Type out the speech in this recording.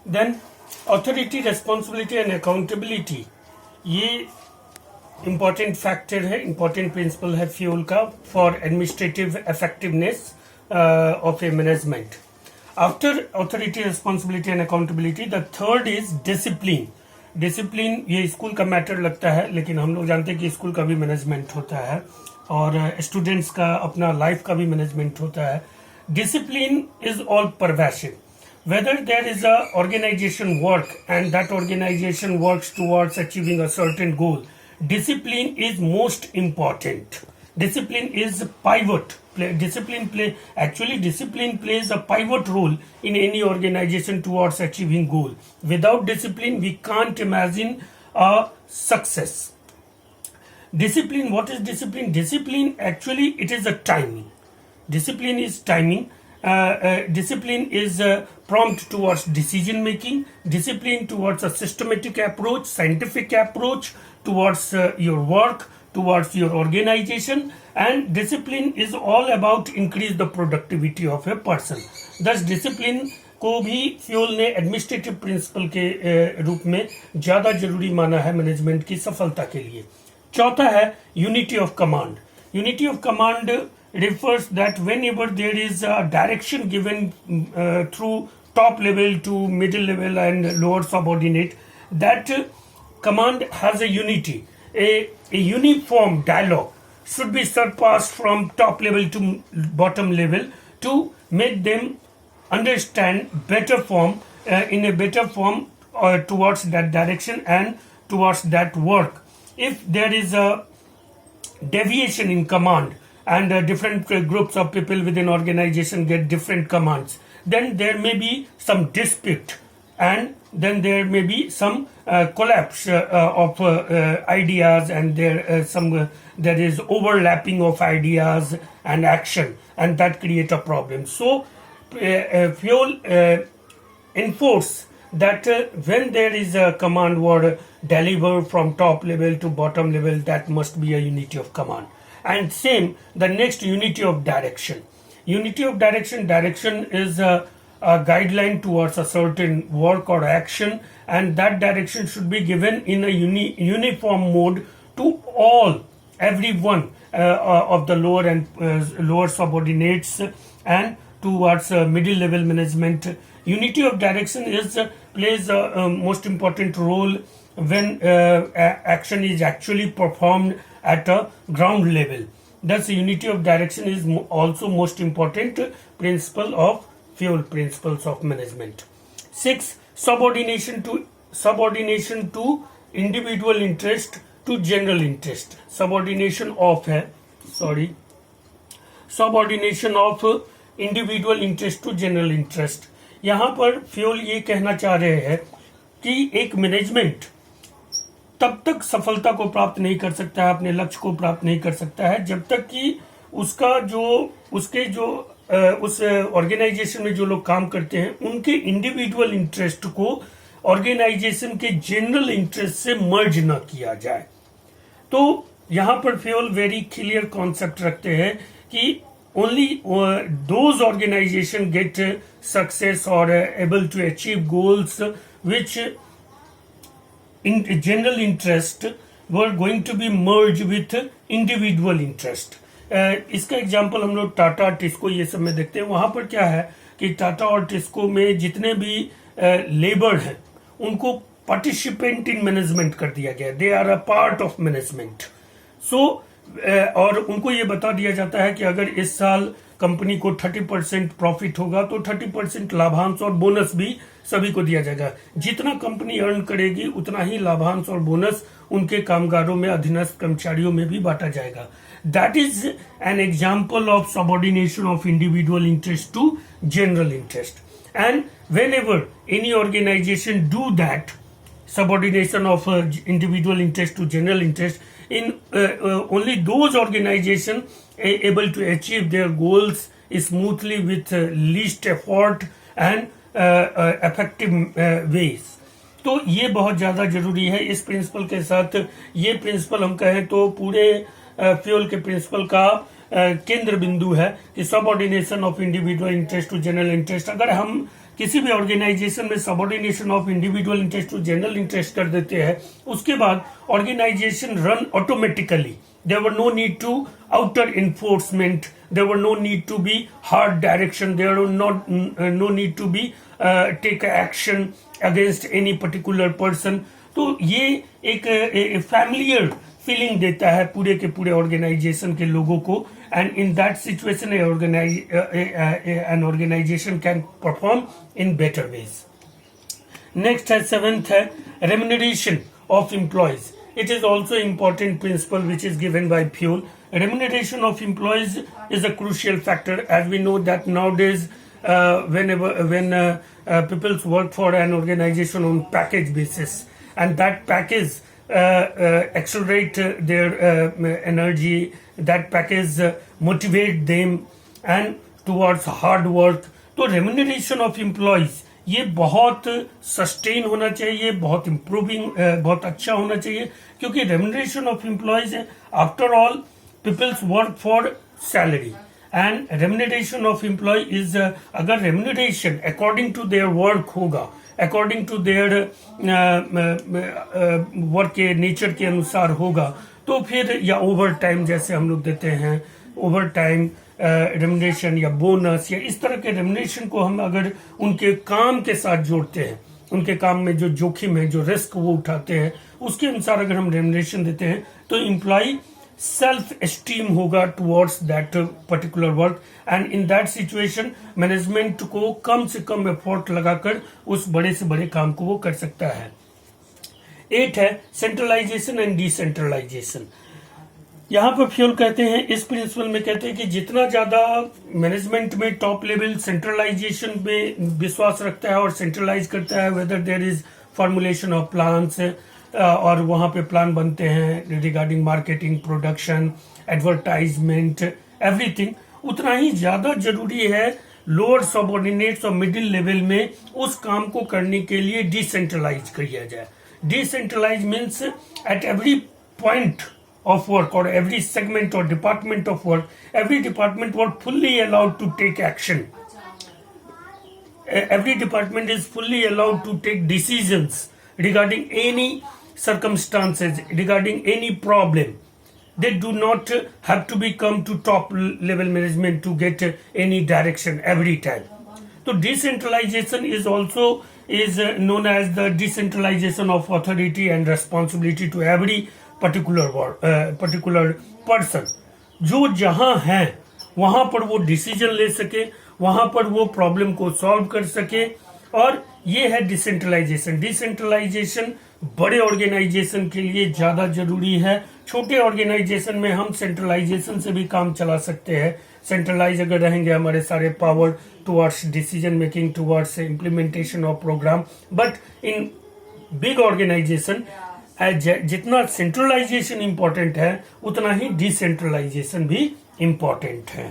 Then authority, responsibility and accountability, ये important factor है, important principle है फ्यूल का for administrative effectiveness of a management. After authority, responsibility and accountability, the third is discipline. Discipline ये school का matter लगता है, लेकिन हम लोग जानते हैं कि स्कूल का भी मैनेजमेंट होता है और स्टूडेंट्स का अपना लाइफ का भी मैनेजमेंट होता है. Discipline is all pervasive. Whether there is a organization work and that organization works towards achieving a certain goal, discipline is most important. Discipline is pivot. Discipline plays a pivot role in any organization towards achieving goal. Without discipline, we can't imagine a success. Discipline, what is discipline? Discipline actually it is a timing. Discipline is timing. Discipline is prompt towards decision making, discipline towards a systematic approach, scientific approach towards your work, towards your organization, and discipline is all about increase the productivity of a person. Thus discipline को भी fuel ने administrative principal के रूप में ज्यादा जरूरी माना है मैनेजमेंट की सफलता के लिए. चौथा है unity of command. Unity of command refers that whenever there is a direction given through top level to middle level and lower subordinate, that command has a unity. A uniform dialogue should be surpassed from top level to bottom level to make them understand better form in a better form towards that direction and towards that work. If there is a deviation in command and different groups of people within organization get different commands, then there may be some dispute and then there may be some collapse of ideas, and there is overlapping of ideas and action, and that create a problem. So fuel enforce that when there is a command word delivered from top level to bottom level, that must be a unity of command. And same, the next, unity of direction. Unity of direction, direction is a guideline towards a certain work or action, and that direction should be given in a uniform mode to everyone of the lower and lower subordinates and towards middle level management. Unity of direction plays a most important role when action is actually performed at a ground level. Thus unity of direction is also most important principle of fuel principles of management. 6, subordination to individual interest to general interest. Subordination of individual interest to general interest. यहाँ पर fuel ये कहना चाह रहे हैं कि एक management तब तक सफलता को प्राप्त नहीं कर सकता है, अपने लक्ष्य को प्राप्त नहीं कर सकता है, जब तक कि उस ऑर्गेनाइजेशन में जो लोग काम करते हैं उनके इंडिविजुअल इंटरेस्ट को ऑर्गेनाइजेशन के जनरल इंटरेस्ट से मर्ज न किया जाए. तो यहाँ पर फ्यूल वेरी क्लियर कॉन्सेप्ट रखते हैं कि only those organization get success or able to achieve goals which in general interest were going to be merged with individual interest. इसका एग्जांपल हम लोग टाटा, टिस्को ये सब में देखते हैं. वहां पर क्या है कि टाटा और टिस्को में जितने भी लेबर हैं उनको पार्टिसिपेंट इन मैनेजमेंट कर दिया गया. They are a part of management. So और उनको ये बता दिया जाता है कि अगर इस साल कंपनी को 30% प्रॉफिट होगा तो 30% लाभांश और बोनस भी सभी को दिया जाएगा. जितना कंपनी अर्न करेगी उतना ही लाभांश और बोनस उनके कामगारों में, अधीनस्थ कर्मचारियों में भी बांटा जाएगा. That is an example of subordination of individual interest to general interest. And whenever any organization do that subordination of individual interest to general interest, in only those organizations able to achieve their goals smoothly with least effort and effective ways. तो ये बहुत ज़्यादा जरूरी है. इस principal के साथ ये प्रिंसिपल हम कहें तो पूरे फ्यूल के प्रिंसिपल का केंद्र बिंदु है कि subordination of individual interest to general interest. अगर हम किसी भी ऑर्गेनाइजेशन में subordination of individual interest to general interest कर देते हैं, उसके बाद organization run automatically. There were no need to outer enforcement. There were no need to be hard direction. There were no need to be take action against any particular person. तो ये एक familiar feeling देता है पूरे के पूरे organisation के लोगों को. And in that situation, an organization can perform in better ways. Next है 7th है remuneration of employees. It is also important principle which is given by FAYOL. Remuneration of employees is a crucial factor, as we know that nowadays when people work for an organization on package basis, and that package accelerate their energy, that package motivate them and towards hard work. तो remuneration of employees ये बहुत sustain होना चाहिए, बहुत improving, बहुत अच्छा होना चाहिए, क्योंकि remuneration of employees after all peoples work for salary and remuneration of employee is, अगर remuneration according to their work होगा, अकॉर्डिंग टू देयर वर्क के नेचर के अनुसार होगा, तो फिर या ओवर टाइम जैसे हम लोग देते हैं, ओवर टाइम रेम्यूनरेशन या बोनस या इस तरह के रेम्यूनरेशन को हम अगर उनके काम के साथ जोड़ते हैं, उनके काम में जो जोखिम है, जो रिस्क वो उठाते हैं, उसके अनुसार अगर हम रेम्यूनरेशन देते हैं, तो एम्प्लॉय सेल्फ एस्टीम होगा towards that particular work. And in that situation management को कम से कम एफर्ट लगाकर उस बड़े से बड़े काम को वो कर सकता है. 8 है सेंट्रलाइजेशन एंड डिसेंट्रलाइजेशन. यहाँ पर फ्योल कहते हैं, इस प्रिंसिपल में कहते हैं कि जितना ज्यादा मैनेजमेंट में टॉप लेवल सेंट्रलाइजेशन में विश्वास रखता है और सेंट्रलाइज करता है, whether there is formulation of plans, और वहां पे प्लान बनते हैं regarding marketing, production, advertisement, everything, उतना ही ज्यादा जरूरी है लोअर सबऑर्डिनेट्स और मिडिल लेवल में उस काम को करने के लिए डिसेंट्रलाइज किया जाए. Decentralize means at every point of work or every segment or department of work, every department was fully allowed to take action. Every department is fully allowed to take decisions regarding any circumstances, regarding any problem. They do not have to become to top level management to get any direction every time. So decentralization is also known as the decentralization of authority and responsibility to every particular person. जो जहां है वहां पर वो decision ले सके, वहां पर वो प्रॉब्लम को सॉल्व कर सके, और ये है डिसेंट्रलाइजेशन. डिसेंट्रलाइजेशन बड़े ऑर्गेनाइजेशन के लिए ज्यादा जरूरी है. छोटे ऑर्गेनाइजेशन में हम सेंट्रलाइजेशन से भी काम चला सकते हैं. सेंट्रलाइज अगर रहेंगे हमारे सारे power towards decision making, towards implementation of program, but in big organization जितना सेंट्रलाइजेशन इंपॉर्टेंट है उतना ही डिसेंट्रलाइजेशन भी इंपॉर्टेंट है.